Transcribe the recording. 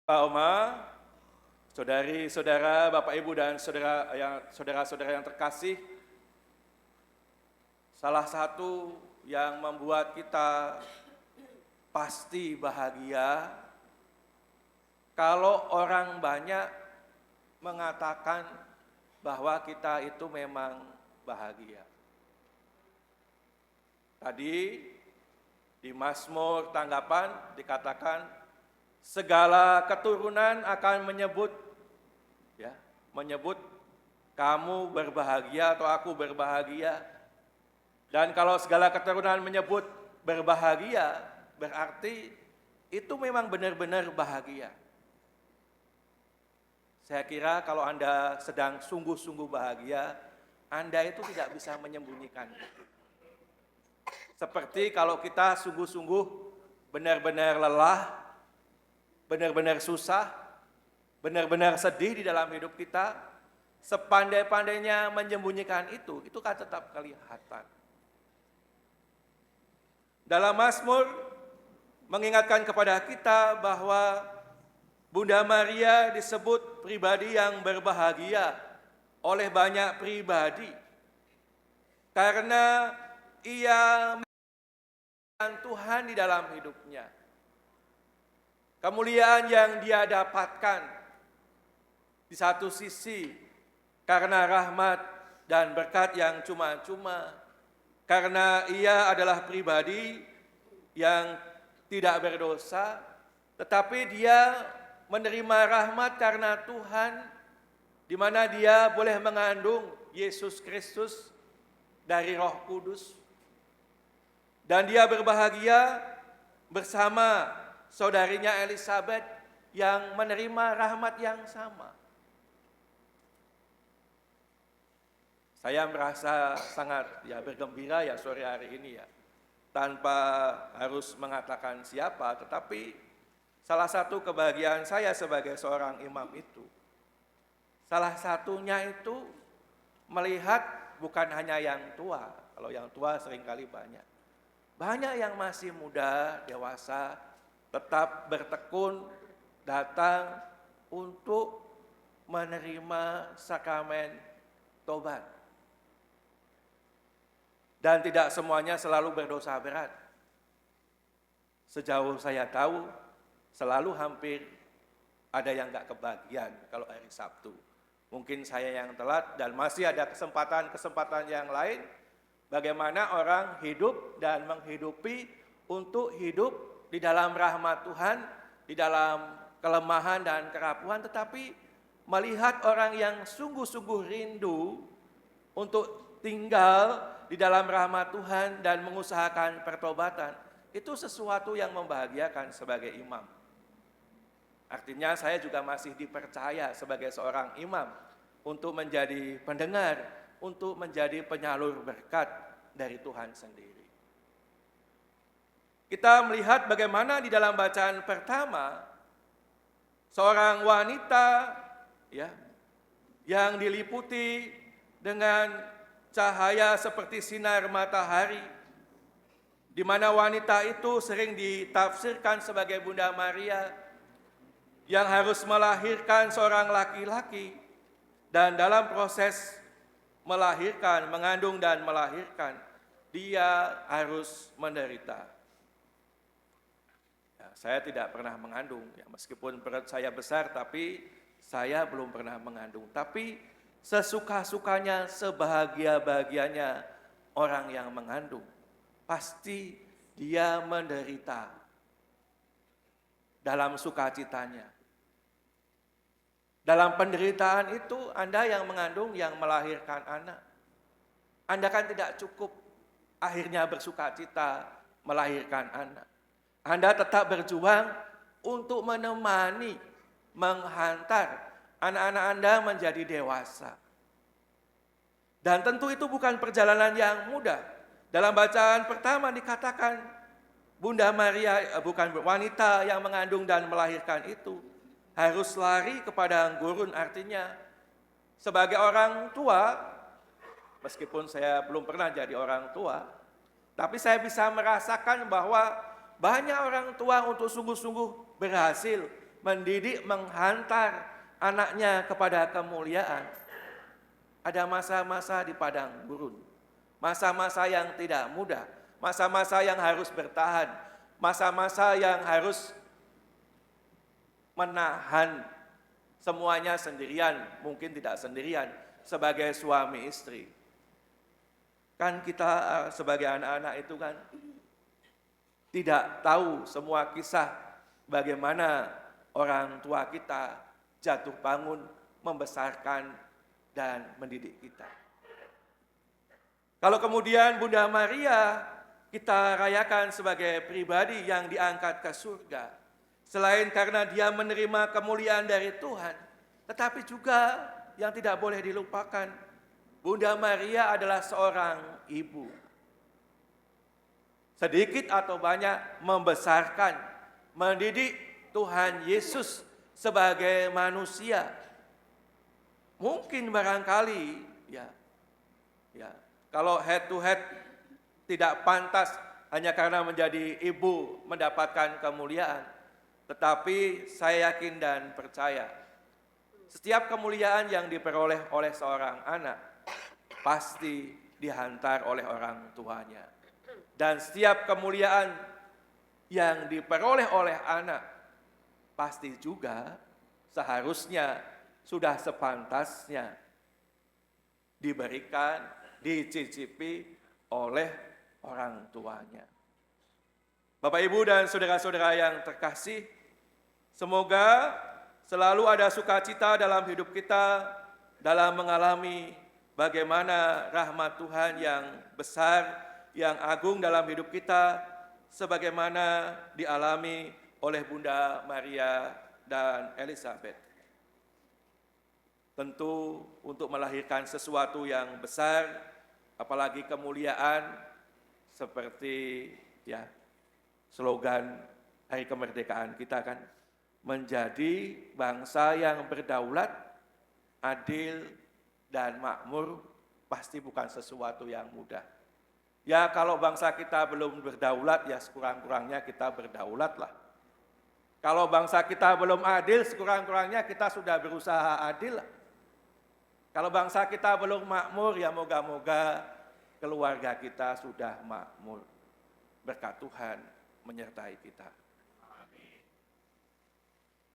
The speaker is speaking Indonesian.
Pak Oma, saudari-saudara, Bapak Ibu dan saudara-saudara yang terkasih, salah satu yang membuat kita pasti bahagia kalau orang banyak mengatakan bahwa kita itu memang bahagia. Tadi di Mazmur tanggapan dikatakan segala keturunan akan menyebut kamu berbahagia atau aku berbahagia. Dan kalau segala keturunan menyebut berbahagia, berarti itu memang benar-benar bahagia. Saya kira kalau Anda sedang sungguh-sungguh bahagia, Anda itu tidak bisa menyembunyikan. Seperti kalau kita sungguh-sungguh benar-benar lelah, benar-benar susah, benar-benar sedih di dalam hidup kita, sepandai-pandainya menyembunyikan itu kan tetap kelihatan. Dalam Mazmur mengingatkan kepada kita bahwa Bunda Maria disebut pribadi yang berbahagia oleh banyak pribadi karena ia memuliakan Tuhan di dalam hidupnya. Kemuliaan yang dia dapatkan di satu sisi karena rahmat dan berkat yang cuma-cuma, karena ia adalah pribadi yang tidak berdosa, tetapi dia menerima rahmat karena Tuhan, di mana dia boleh mengandung Yesus Kristus dari Roh Kudus. Dan dia berbahagia bersama saudarinya Elizabeth yang menerima rahmat yang sama. Saya merasa sangat bergembira sore hari ini tanpa harus mengatakan siapa, tetapi salah satu kebahagiaan saya sebagai seorang imam itu, salah satunya itu melihat bukan hanya yang tua, kalau yang tua seringkali banyak yang masih muda, dewasa, tetap bertekun datang untuk menerima sakramen tobat. Dan tidak semuanya selalu berdosa berat. Sejauh saya tahu, selalu hampir ada yang gak kebagian kalau hari Sabtu. Mungkin saya yang telat dan masih ada kesempatan-kesempatan yang lain. Bagaimana orang hidup dan menghidupi untuk hidup di dalam rahmat Tuhan, di dalam kelemahan dan kerapuhan, tetapi melihat orang yang sungguh-sungguh rindu untuk tinggal di dalam rahmat Tuhan dan mengusahakan pertobatan, itu sesuatu yang membahagiakan sebagai imam. Artinya saya juga masih dipercaya sebagai seorang imam untuk menjadi pendengar, untuk menjadi penyalur berkat dari Tuhan sendiri. Kita melihat bagaimana di dalam bacaan pertama, seorang wanita yang diliputi dengan cahaya seperti sinar matahari, di mana wanita itu sering ditafsirkan sebagai Bunda Maria yang harus melahirkan seorang laki-laki, dan dalam proses melahirkan, mengandung dan melahirkan, dia harus menderita. Saya tidak pernah mengandung, meskipun perut saya besar, tapi saya belum pernah mengandung. Tapi sesuka-sukanya, sebahagia-bahagianya orang yang mengandung, pasti dia menderita dalam sukacitanya. Dalam penderitaan itu, Anda yang mengandung, yang melahirkan anak, Anda kan tidak cukup akhirnya bersukacita melahirkan anak. Anda tetap berjuang untuk menemani, menghantar anak-anak Anda menjadi dewasa. Dan tentu itu bukan perjalanan yang mudah. Dalam bacaan pertama dikatakan Bunda Maria, bukan wanita yang mengandung dan melahirkan itu, harus lari kepada gurun. Artinya sebagai orang tua, meskipun saya belum pernah jadi orang tua, tapi saya bisa merasakan bahwa banyak orang tua untuk sungguh-sungguh berhasil mendidik, menghantar anaknya kepada kemuliaan. Ada masa-masa di padang gurun, masa-masa yang tidak mudah, masa-masa yang harus bertahan, masa-masa yang harus menahan semuanya sendirian, mungkin tidak sendirian, sebagai suami istri. Kan kita sebagai anak-anak itu kan tidak tahu semua kisah bagaimana orang tua kita jatuh bangun, membesarkan, dan mendidik kita. Kalau kemudian Bunda Maria kita rayakan sebagai pribadi yang diangkat ke surga, selain karena dia menerima kemuliaan dari Tuhan, tetapi juga yang tidak boleh dilupakan, Bunda Maria adalah seorang ibu. Sedikit atau banyak membesarkan, mendidik Tuhan Yesus sebagai manusia. Mungkin barangkali ya kalau head to head tidak pantas hanya karena menjadi ibu mendapatkan kemuliaan. Tetapi saya yakin dan percaya setiap kemuliaan yang diperoleh oleh seorang anak pasti dihantar oleh orang tuanya. Dan setiap kemuliaan yang diperoleh oleh anak pasti juga seharusnya sudah sepantasnya diberikan, dicicipi oleh orang tuanya. Bapak, Ibu, dan saudara-saudara yang terkasih, semoga selalu ada sukacita dalam hidup kita, dalam mengalami bagaimana rahmat Tuhan yang besar, yang agung dalam hidup kita, sebagaimana dialami oleh Bunda Maria dan Elizabeth. Tentu untuk melahirkan sesuatu yang besar, apalagi kemuliaan, seperti slogan Hari Kemerdekaan kita kan, menjadi bangsa yang berdaulat, adil, dan makmur pasti bukan sesuatu yang mudah. Ya kalau bangsa kita belum berdaulat, ya sekurang-kurangnya kita berdaulat lah. Kalau bangsa kita belum adil, sekurang-kurangnya kita sudah berusaha adil lah. Kalau bangsa kita belum makmur, ya moga-moga keluarga kita sudah makmur. Berkat Tuhan menyertai kita.